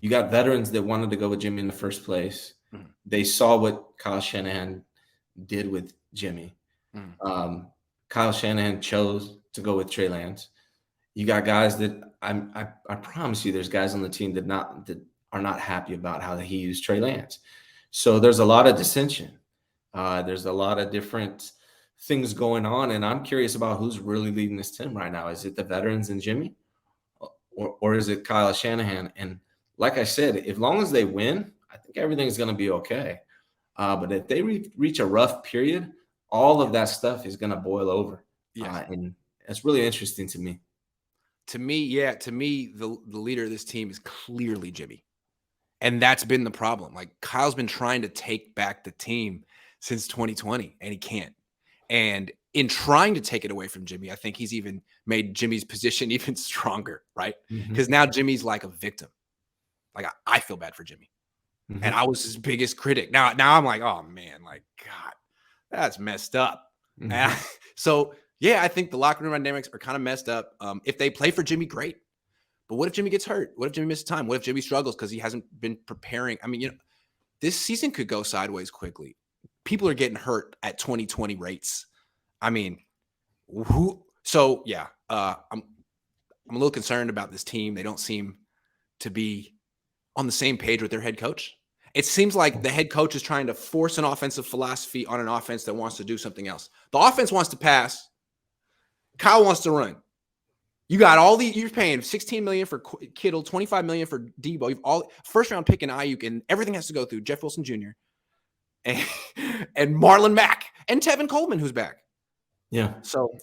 You got veterans that wanted to go with Jimmy in the first place. Mhm. They saw what Kyle Shanahan did with Jimmy. Mhm. Kyle Shanahan chose to go with Trey Lance. You got guys that I promise you, there's guys on the team that are not happy about how he used Trey Lance. So there's a lot of dissension. There's a lot of different things going on, and I'm curious about who's really leading this team right now. Is it the veterans and Jimmy, or is it Kyle Shanahan? And like I said, as long as they win, I think everything's going to be okay. But if they reach a rough period, all of that stuff is going to boil over. Yes. And it's really interesting to me. To me, the leader of this team is clearly Jimmy. And that's been the problem. Like, Kyle's been trying to take back the team since 2020, and he can't. And in trying to take it away from Jimmy, I think he's even made Jimmy's position even stronger, right? Because now Jimmy's like a victim. Like, I feel bad for Jimmy. And I was his biggest critic. Now I'm like, oh man, like, God, that's messed up. So yeah, I think the locker room dynamics are kind of messed up. If they play for Jimmy, great. But what if Jimmy gets hurt? What if Jimmy misses time? What if Jimmy struggles because he hasn't been preparing? I mean, this season could go sideways quickly. People are getting hurt at 2020 rates. I mean, so yeah, I'm a little concerned about this team. They don't seem to be on the same page with their head coach. It seems like the head coach is trying to force an offensive philosophy on an offense that wants to do something else. The offense wants to pass. Kyle wants to run. You got you're paying $16 million for Kittle, $25 million for Debo. You've all first round pick in Ayuk, and everything has to go through Jeff Wilson Jr. and Marlon Mack and Tevin Coleman, who's back. Yeah. So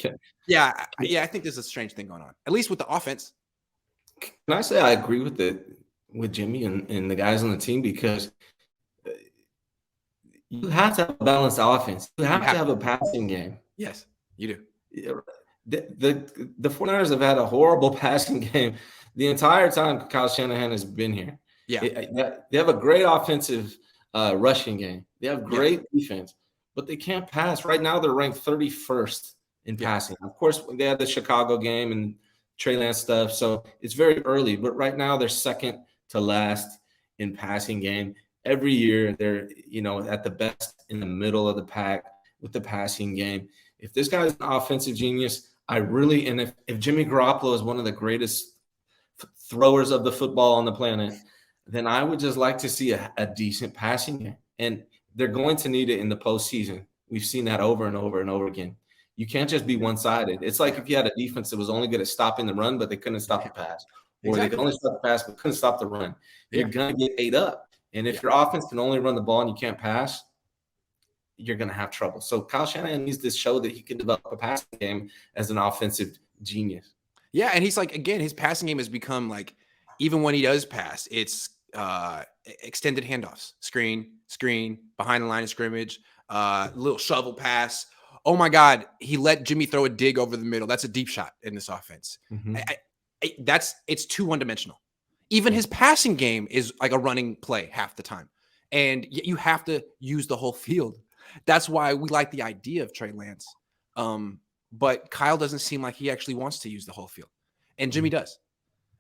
yeah, I think there's a strange thing going on, at least with the offense. Can I say I agree with Jimmy and the guys on the team, because you have to have a balanced offense. You have to have a passing game. Yes, you do. The 49ers have had a horrible passing game the entire time Kyle Shanahan has been here. Yeah. They have a great offensive rushing game. They have great defense, but they can't pass. Right now, they're ranked 31st in passing. Of course, they had the Chicago game and Trey Lance stuff, so it's very early. But right now, they're second to last in passing game. Every year, they're at the best in the middle of the pack with the passing game. If this guy's an offensive genius, if Jimmy Garoppolo is one of the greatest throwers of the football on the planet, then I would just like to see a decent passing game. And they're going to need it in the postseason. We've seen that over and over and over again. You can't just be one-sided. It's like if you had a defense that was only good at stopping the run, but they couldn't stop the pass. Or they could only stop the pass, but couldn't stop the run. You're going to get ate up. And if your offense can only run the ball and you can't pass, you're going to have trouble. So Kyle Shanahan needs to show that he can develop a passing game as an offensive genius. Yeah, and he's like, again, his passing game has become like, even when he does pass, it's extended handoffs, screen, behind the line of scrimmage, little shovel pass. Oh my God, he let Jimmy throw a dig over the middle. That's a deep shot in this offense. It's too one-dimensional. Even his passing game is like a running play half the time. And you have to use the whole field. That's why we like the idea of Trey Lance. But Kyle doesn't seem like he actually wants to use the whole field. And Jimmy does.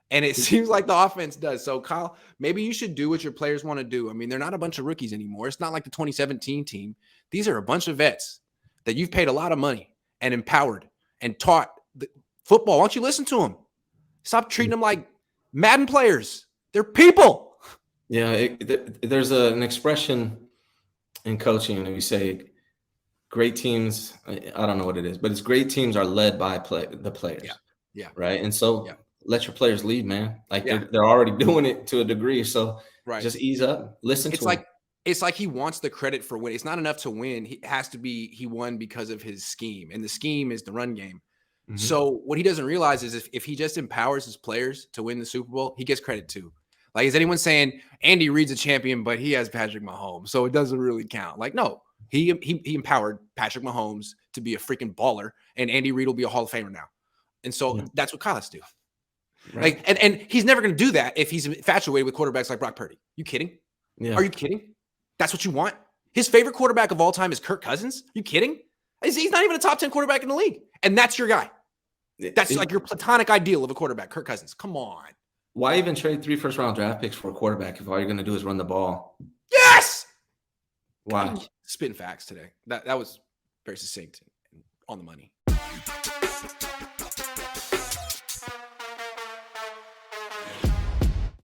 And it seems like the offense does. So, Kyle, maybe you should do what your players want to do. I mean, they're not a bunch of rookies anymore. It's not like the 2017 team. These are a bunch of vets that you've paid a lot of money and empowered and taught the football. Why don't you listen to them? Stop treating them like Madden players. They're people. Yeah, there's an expression in coaching, and we say great teams, I don't know what it is, but it's great teams are led by the players. Yeah. Right. And so let your players lead, man. Like they're already doing it to a degree. So just ease up, listen to them. It's like he wants the credit for winning. It's not enough to win. He won because of his scheme, and the scheme is the run game. So what he doesn't realize is if he just empowers his players to win the Super Bowl, he gets credit too. Like, is anyone saying Andy Reid's a champion, but he has Patrick Mahomes, so it doesn't really count? Like, no, he empowered Patrick Mahomes to be a freaking baller, and Andy Reid will be a Hall of Famer now. And so that's what Kyle has to do. Right. Like, and he's never going to do that if he's infatuated with quarterbacks like Brock Purdy. You kidding? Yeah. Are you kidding? That's what you want? His favorite quarterback of all time is Kirk Cousins? You kidding? He's not even a top 10 quarterback in the league. And that's your guy. That's like your platonic ideal of a quarterback, Kirk Cousins. Come on. Why even trade 3 first-round draft picks for a quarterback if all you're going to do is run the ball? Yes. Why? Spitting facts today. That was very succinct and on the money.